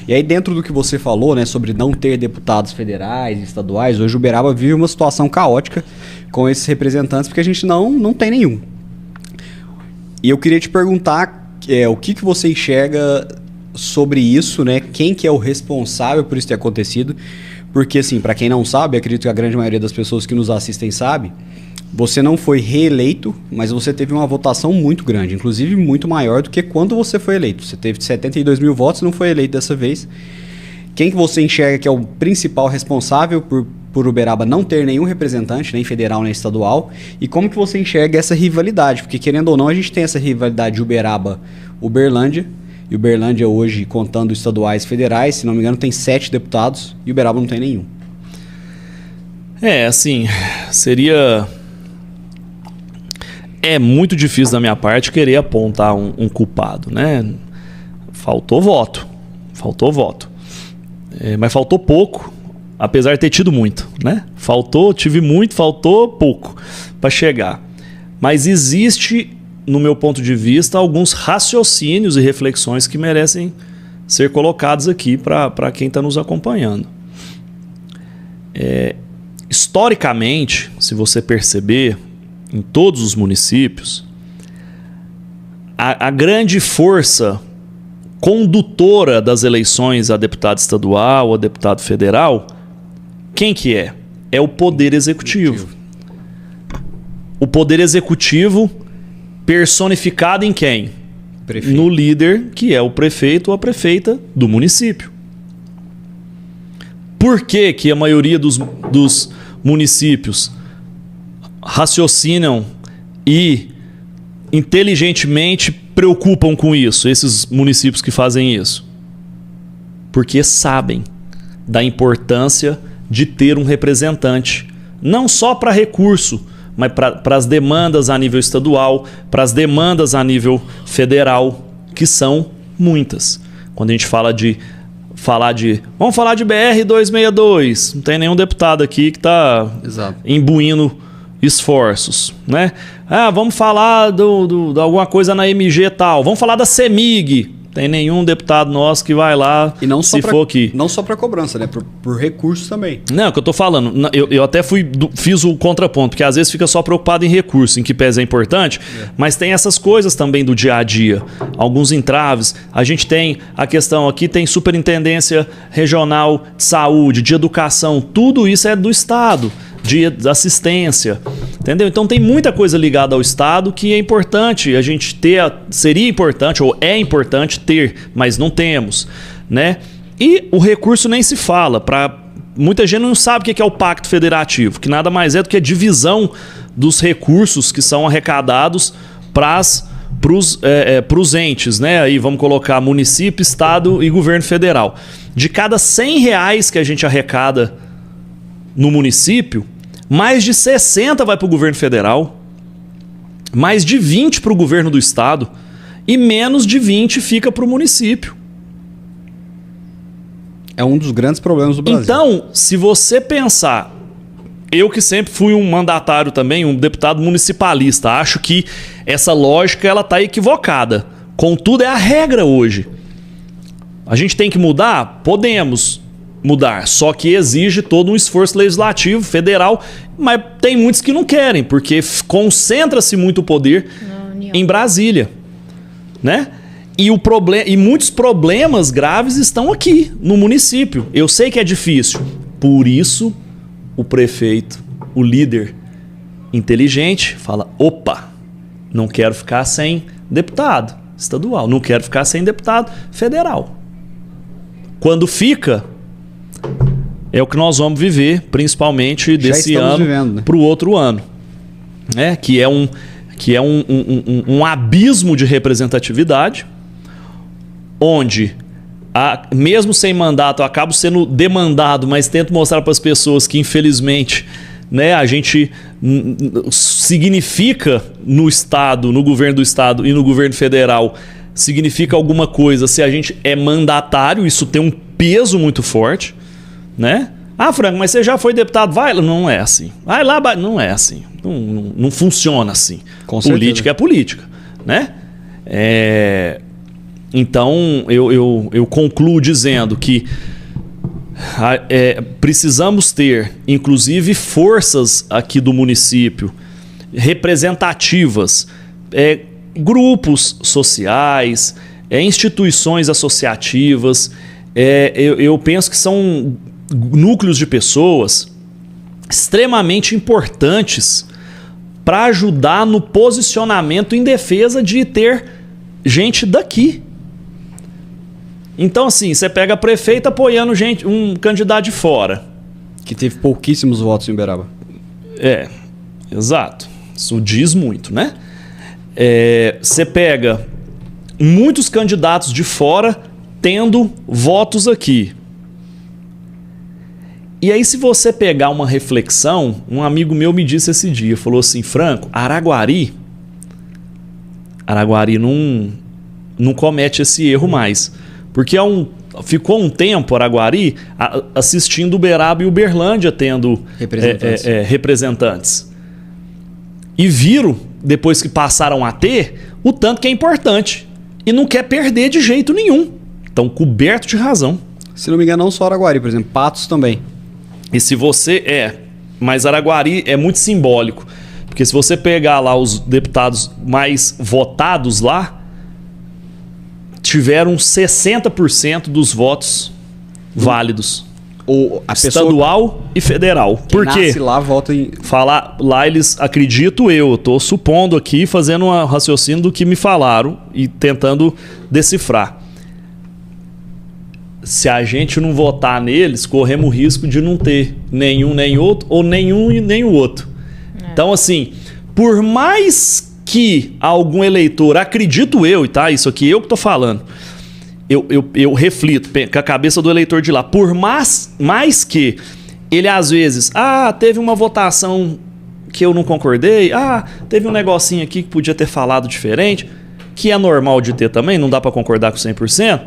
E aí dentro do que você falou, né, sobre não ter deputados federais e estaduais, hoje Uberaba vive uma situação caótica com esses representantes, porque a gente não tem nenhum. E eu queria te perguntar o que você enxerga sobre isso, né? Quem que é o responsável por isso ter acontecido? Porque, assim, para quem não sabe, acredito que a grande maioria das pessoas que nos assistem sabe, você não foi reeleito, mas você teve uma votação muito grande, inclusive muito maior do que quando você foi eleito. Você teve 72 mil votos e não foi eleito dessa vez. Quem que você enxerga que é o principal responsável por Uberaba não ter nenhum representante, nem federal, nem estadual? E como que você enxerga essa rivalidade? Porque, querendo ou não, a gente tem essa rivalidade de Uberaba-Uberlândia. E Uberlândia hoje, contando estaduais e federais, se não me engano, tem 7 deputados e Uberaba não tem nenhum. Assim, seria... É muito difícil da minha parte querer apontar um culpado, né? Faltou voto. Mas faltou pouco, apesar de ter tido muito, né? Tive muito, faltou pouco para chegar. Mas existe, no meu ponto de vista, alguns raciocínios e reflexões que merecem ser colocados aqui para quem está nos acompanhando. Historicamente, se você perceber, em todos os municípios, a grande força condutora das eleições a deputado estadual ou a deputado federal, quem que é? É o Poder Executivo. O Poder Executivo personificado em quem? Prefeito. No líder, que é o prefeito ou a prefeita do município. Por que que a maioria dos municípios raciocinam e inteligentemente preocupam com isso, esses municípios que fazem isso? Porque sabem da importância de ter um representante, não só para recurso, mas para as demandas a nível estadual, para as demandas a nível federal, que são muitas. Quando a gente vamos falar de BR-262, não tem nenhum deputado aqui que está imbuindo esforços, né? Vamos falar de alguma coisa na MG e tal. Vamos falar da CEMIG. Tem nenhum deputado nosso que vai lá, e não se for aqui. Não só para cobrança, né? Por recursos também. Não, é o que eu tô falando. Eu até fiz o contraponto, porque às vezes fica só preocupado em recurso, em que pese é importante, mas tem essas coisas também do dia a dia. Alguns entraves. A gente tem a questão aqui, tem Superintendência Regional de Saúde, de Educação, tudo isso é do Estado. De assistência, entendeu? Então tem muita coisa ligada ao Estado que é importante a gente ter, seria importante ou é importante ter, mas não temos, né? E o recurso nem se fala, muita gente não sabe o que é o Pacto Federativo, que nada mais é do que a divisão dos recursos que são arrecadados para os entes, né? Aí vamos colocar município, Estado e governo federal. De cada R$100 que a gente arrecada no município, mais de 60 vai para o governo federal, mais de 20 para o governo do estado e menos de 20 fica para o município. É um dos grandes problemas do Brasil. Então, se você pensar, eu que sempre fui um mandatário também, um deputado municipalista, acho que essa lógica ela está equivocada. Contudo, é a regra hoje. A gente tem que mudar? Podemos mudar, só que exige todo um esforço legislativo, federal, mas tem muitos que não querem, porque concentra-se muito o poder em Brasília, né? E muitos problemas graves estão aqui no município. Eu sei que é difícil, por isso o prefeito, o líder inteligente, fala: opa, não quero ficar sem deputado estadual, não quero ficar sem deputado federal. Quando fica, é o que nós vamos viver, principalmente desse ano para o outro ano, né? Que é um abismo de representatividade, onde, mesmo sem mandato, eu acabo sendo demandado, mas tento mostrar para as pessoas que, infelizmente, né, a gente significa no Estado, no governo do Estado e no governo federal, significa alguma coisa se a gente é mandatário, isso tem um peso muito forte, né? Franco, mas você já foi deputado, vai lá. Não é assim. Vai lá, não é assim. Não funciona assim. Com política certeza. É política, né? Então, eu concluo dizendo que precisamos ter, inclusive, forças aqui do município representativas, grupos sociais, instituições associativas. Eu penso que são núcleos de pessoas extremamente importantes para ajudar no posicionamento em defesa de ter gente daqui. Então, assim, você pega prefeito apoiando um candidato de fora. Que teve pouquíssimos votos em Uberaba. Exato. Isso diz muito, né? Você pega muitos candidatos de fora tendo votos aqui. E aí, se você pegar uma reflexão, um amigo meu me disse esse dia, falou assim, Franco, Araguari não comete esse erro mais. Porque ficou um tempo Araguari assistindo Uberaba e Uberlândia tendo representantes. E viram, depois que passaram a ter, o tanto que é importante. E não quer perder de jeito nenhum. Estão cobertos de razão. Se não me engano, não só Araguari, por exemplo, Patos também. E se você mas Araguari é muito simbólico. Porque se você pegar lá os deputados mais votados lá, tiveram 60% dos votos válidos. Estadual e federal. Por quê? Nasce lá, vota em... Lá eles, acredito eu tô supondo aqui, fazendo um raciocínio do que me falaram e tentando decifrar. Se a gente não votar neles, corremos o risco de não ter nenhum nem outro, ou nenhum e nem o outro. Então, assim, por mais que algum eleitor, acredito eu, tá? Isso aqui eu que tô falando, eu reflito com a cabeça do eleitor de lá, por mais que ele às vezes, teve uma votação que eu não concordei, teve um negocinho aqui que podia ter falado diferente, que é normal de ter também, não dá para concordar com 100%,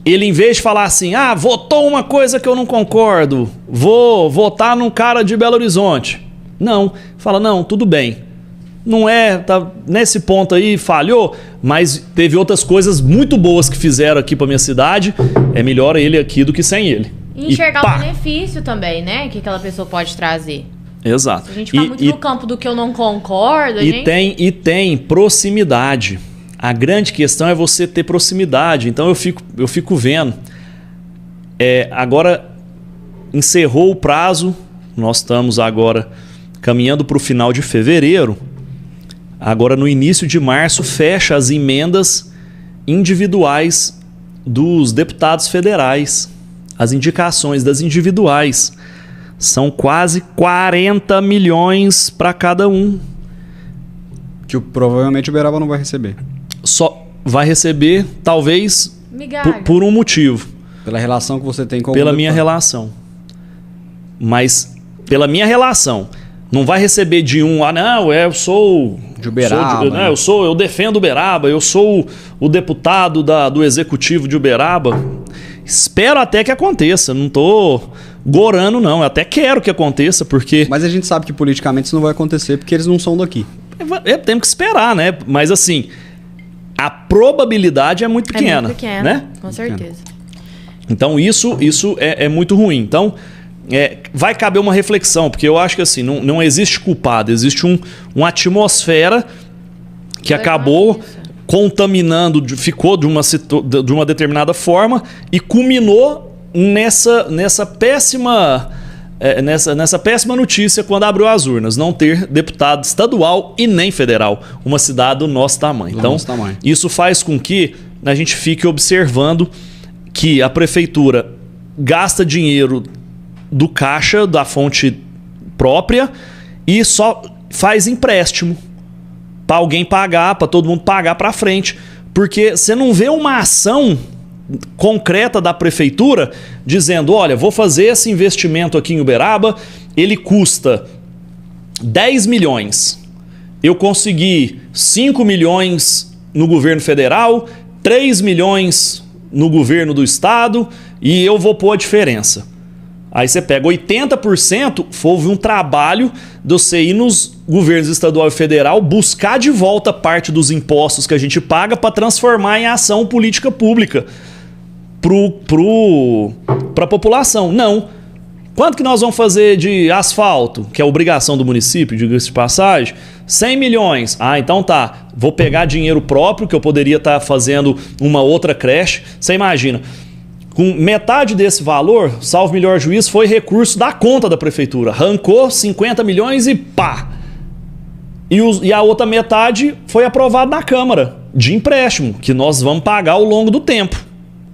ele em vez de falar assim, votou uma coisa que eu não concordo, vou votar num cara de Belo Horizonte. Não, fala, não, tudo bem. Não tá nesse ponto aí, falhou, mas teve outras coisas muito boas que fizeram aqui pra minha cidade. É melhor ele aqui do que sem ele. E enxergar o benefício também, né? Que aquela pessoa pode trazer. Exato. Se a gente ficar muito no campo do que eu não concordo, e tem proximidade. A grande questão é você ter proximidade. Então eu fico vendo. Agora encerrou o prazo. Nós estamos agora caminhando para o final de fevereiro. Agora, no início de março, fecha as emendas individuais dos deputados federais. As indicações das individuais. São quase 40 milhões para cada um. Que provavelmente o Uberaba não vai receber. Só vai receber, talvez, por um motivo. Pela relação que você tem com o Pela minha relação. Mas, pela minha relação... Não vai receber de eu sou... De Uberaba. Eu defendo Uberaba, eu sou o deputado do executivo de Uberaba. Espero até que aconteça, não tô gorando não, eu até quero que aconteça, porque... Mas a gente sabe que politicamente isso não vai acontecer, porque eles não são daqui. Temos que esperar, né? Mas assim, a probabilidade é muito pequena. É muito pequena, né? Com certeza. Então isso é muito ruim. Então... vai caber uma reflexão, porque eu acho que assim, não existe culpado, existe uma atmosfera que acabou contaminando, ficou de uma determinada forma e culminou nessa péssima notícia quando abriu as urnas, não ter deputado estadual e nem federal, uma cidade do nosso tamanho. Então, isso faz com que a gente fique observando que a prefeitura gasta dinheiro do caixa, da fonte própria, e só faz empréstimo para alguém pagar, para todo mundo pagar para frente. Porque você não vê uma ação concreta da prefeitura dizendo, olha, vou fazer esse investimento aqui em Uberaba, ele custa 10 milhões. Eu consegui 5 milhões no governo federal, 3 milhões no governo do estado, e eu vou pôr a diferença. Aí você pega 80%, houve um trabalho de você ir nos governos estadual e federal buscar de volta parte dos impostos que a gente paga para transformar em ação política pública para a população. Não. Quanto que nós vamos fazer de asfalto, que é obrigação do município, diga-se de passagem? 100 milhões. Ah, então tá. Vou pegar dinheiro próprio, que eu poderia estar fazendo uma outra creche. Você imagina... Com metade desse valor, salvo melhor juízo, foi recurso da conta da prefeitura. Arrancou 50 milhões e pá! E a outra metade foi aprovada na Câmara, de empréstimo, que nós vamos pagar ao longo do tempo.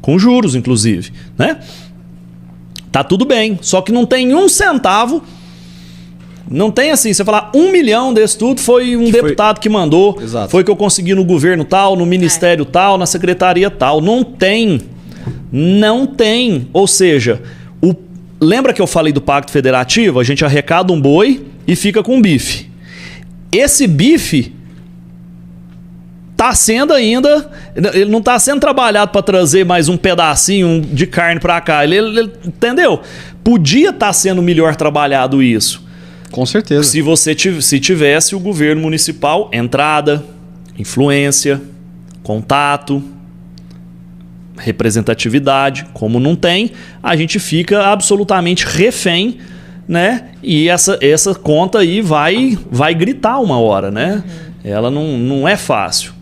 Com juros, inclusive. Né? Tá tudo bem, só que não tem um centavo. Não tem assim, você falar 1 milhão desse tudo foi um deputado que mandou. Exato. Foi que eu consegui no governo tal, no ministério tal, na secretaria tal. Não tem. Não tem. Ou seja, lembra que eu falei do Pacto Federativo? A gente arrecada um boi e fica com um bife. Esse bife tá sendo ainda... Ele não tá sendo trabalhado para trazer mais um pedacinho de carne para cá. Ele, entendeu? Podia estar sendo melhor trabalhado isso. Com certeza. Se tivesse o governo municipal, entrada, influência, contato... representatividade, como não tem, a gente fica absolutamente refém, né? E essa conta aí vai gritar uma hora, né? Ela não é fácil.